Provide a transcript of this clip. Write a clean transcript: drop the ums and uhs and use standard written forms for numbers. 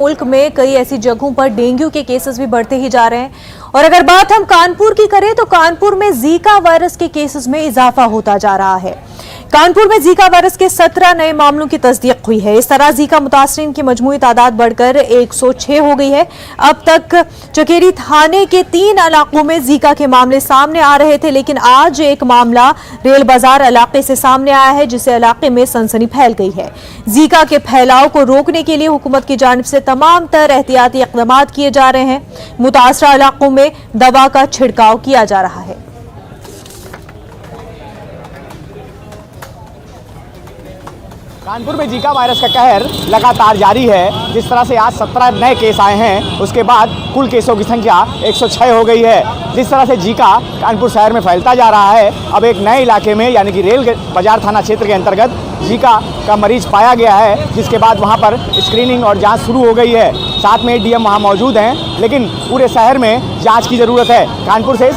मुल्क में कई ऐसी जगहों पर डेंगू के केसेस भी बढ़ते ही जा रहे हैं। और अगर बात हम कानपुर की करें तो कानपुर में जीका वायरस के केसेस में इजाफा होता जा रहा है। कानपुर में जीका वायरस के 17 नए मामलों की तस्दीक हुई है। इस तरह जीका मुतासरीन की मजमूई तादाद बढ़कर 106 हो गई है। अब तक चकेरी थाने के 3 इलाकों में जीका के मामले सामने आ रहे थे, लेकिन आज एक मामला रेल बाजार इलाके से सामने आया है, जिससे इलाके में सनसनी फैल गई है। जीका के फैलाव को रोकने के लिए हुकूमत की जानिब से तमाम तर एहतियाती इक़दाम किए जा रहे हैं। मुतासरा इलाकों में दवा का छिड़काव किया जा रहा है। कानपुर में जीका वायरस का कहर लगातार जारी है। जिस तरह से आज 17 नए केस आए हैं, उसके बाद कुल केसों की संख्या 106 हो गई है। जिस तरह से जीका कानपुर शहर में फैलता जा रहा है, अब एक नए इलाके में यानी कि रेल बाजार थाना क्षेत्र के अंतर्गत जीका का मरीज पाया गया है, जिसके बाद वहां पर स्क्रीनिंग और जांच शुरू हो गई है। साथ में डीएम वहां मौजूद हैं, लेकिन पूरे शहर में जांच की ज़रूरत है। कानपुर से